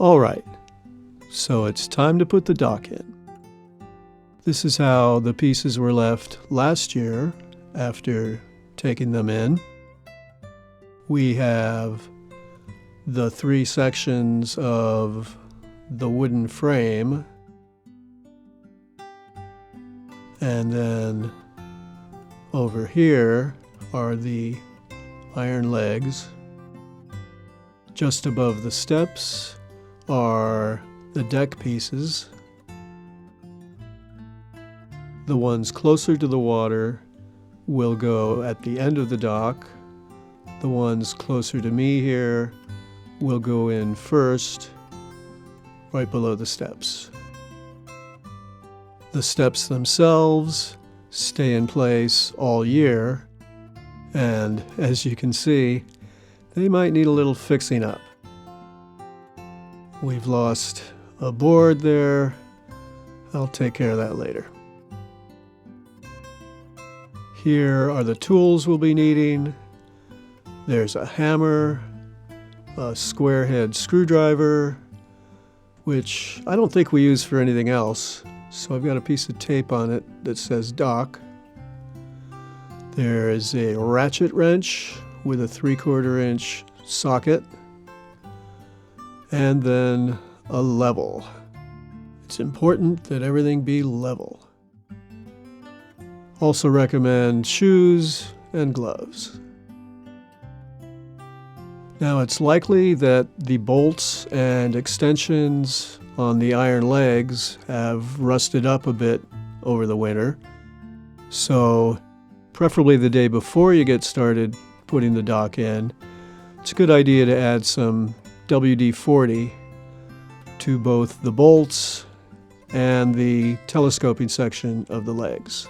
All right, so it's time to put the dock in. This is how the pieces were left last year after taking them in. We have the 3 sections of the wooden frame, and then over here are the iron legs. Just above the steps are the deck pieces. The ones closer to the water will go at the end of the dock. The ones closer to me here will go in first, right below the steps. The steps themselves stay in place all year, and as you can see, they might need a little fixing up. We've lost a board there. I'll take care of that later. Here are the tools we'll be needing. There's a hammer, a square head screwdriver, which I don't think we use for anything else, so I've got a piece of tape on it that says dock. There is a ratchet wrench with a 3/4 inch socket, and then a level. It's important that everything be level. Also recommend shoes and gloves. Now it's likely that the bolts and extensions on the iron legs have rusted up a bit over the winter, so preferably the day before you get started putting the dock in, it's a good idea to add some WD-40 to both the bolts and the telescoping section of the legs,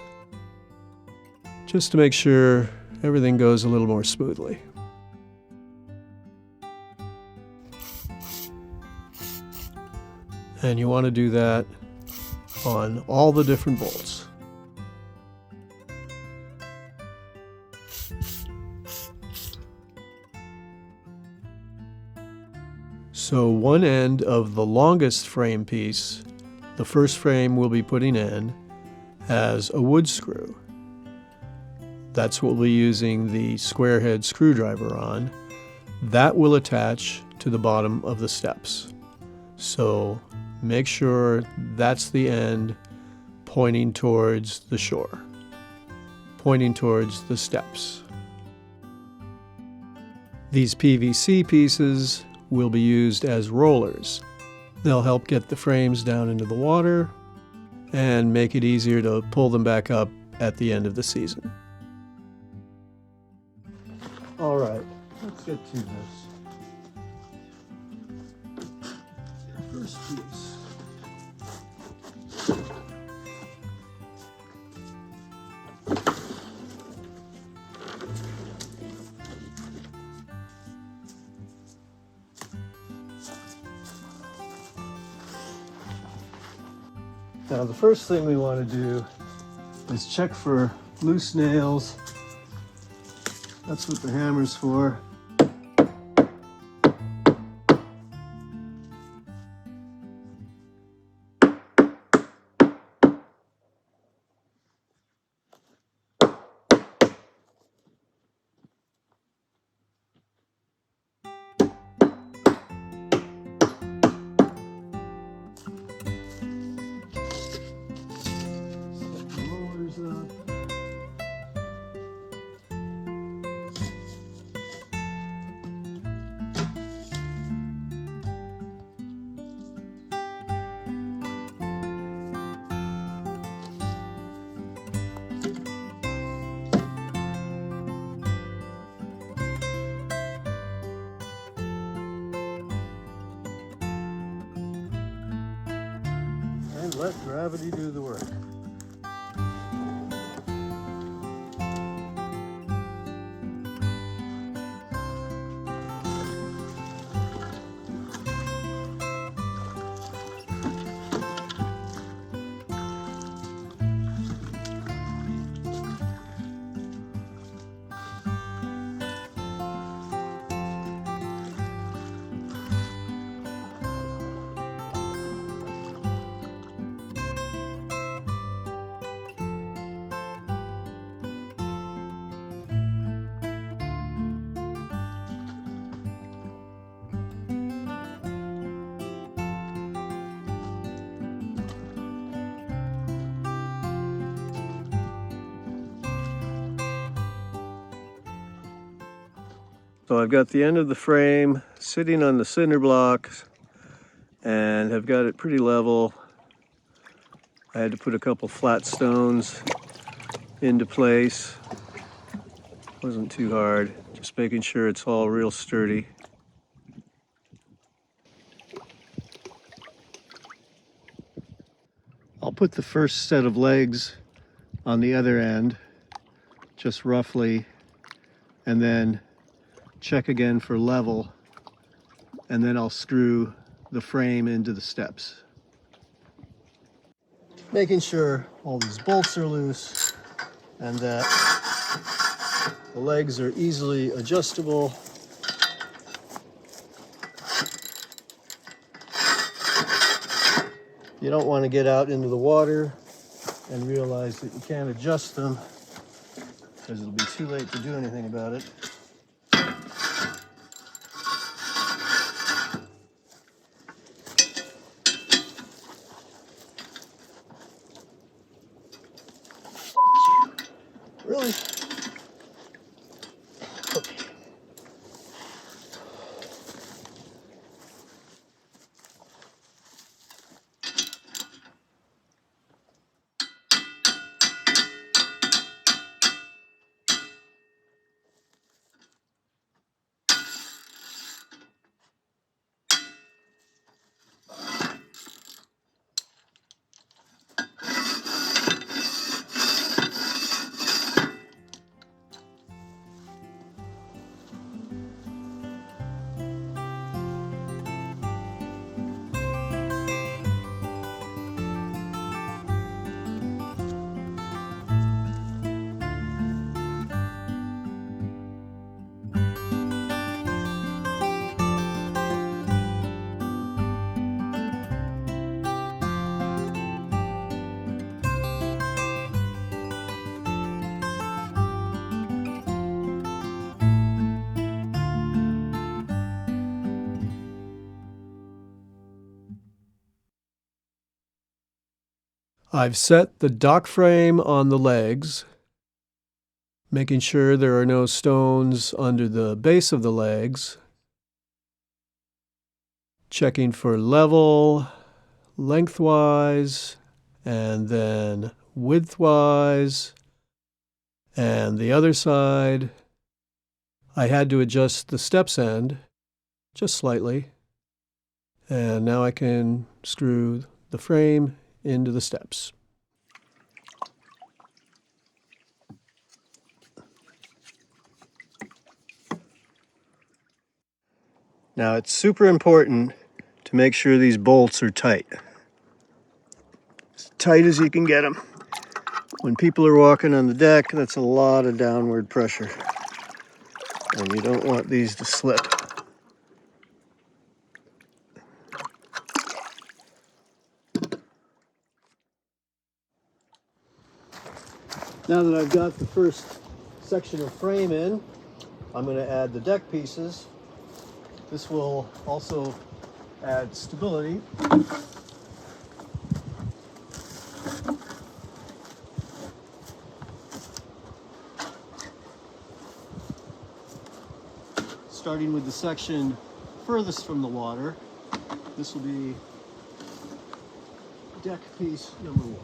just to make sure everything goes a little more smoothly. And you want to do that on all the different bolts. So one end of the longest frame piece, the first frame we'll be putting in, has a wood screw. That's what we'll be using the square head screwdriver on. That will attach to the bottom of the steps. So make sure that's the end pointing towards the shore, pointing towards the steps. These PVC pieces will be used as rollers. They'll help get the frames down into the water and make it easier to pull them back up at the end of the season. All right, let's get to this. First piece. Now the first thing we want to do is check for loose nails. That's what the hammer's for. And let gravity do the work. So I've got the end of the frame sitting on the cinder blocks and have got it pretty level. I had to put a couple flat stones into place. Wasn't too hard, just making sure it's all real sturdy. I'll put the first set of legs on the other end, just roughly, and then check again for level, and then I'll screw the frame into the steps. Making sure all these bolts are loose and that the legs are easily adjustable. You don't want to get out into the water and realize that you can't adjust them, because it'll be too late to do anything about it. Really? Okay. I've set the dock frame on the legs, making sure there are no stones under the base of the legs, checking for level, lengthwise, and then widthwise, and the other side. I had to adjust the steps end just slightly, and now I can screw the frame into the steps. Now it's super important to make sure these bolts are tight. As tight as you can get them. When people are walking on the deck, that's a lot of downward pressure, and you don't want these to slip. Now that I've got the first section of frame in, I'm going to add the deck pieces. This will also add stability. Starting with the section furthest from the water, this will be deck piece number 1.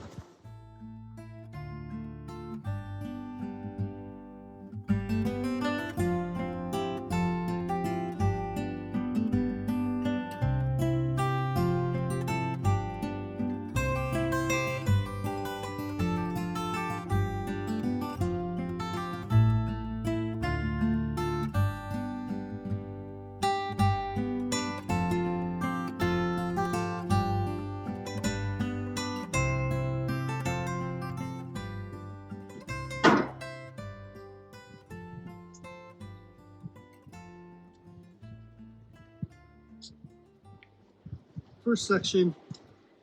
First section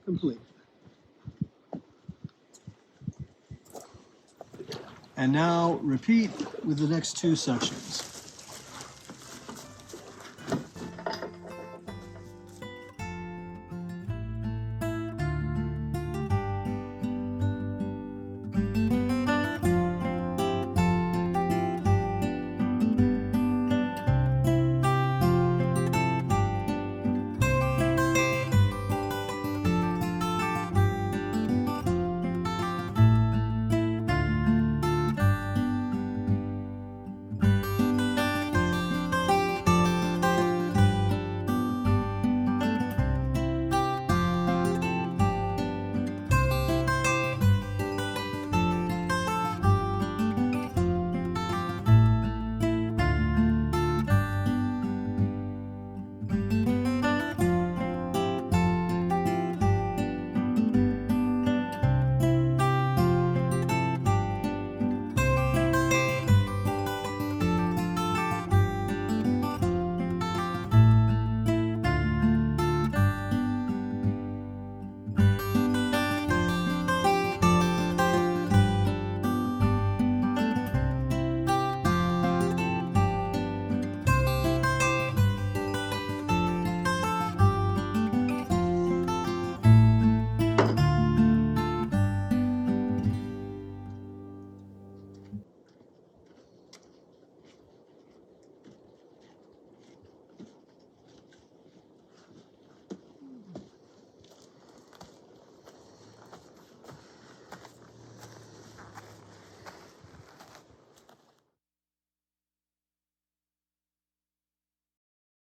complete. And now repeat with the next 2 sections.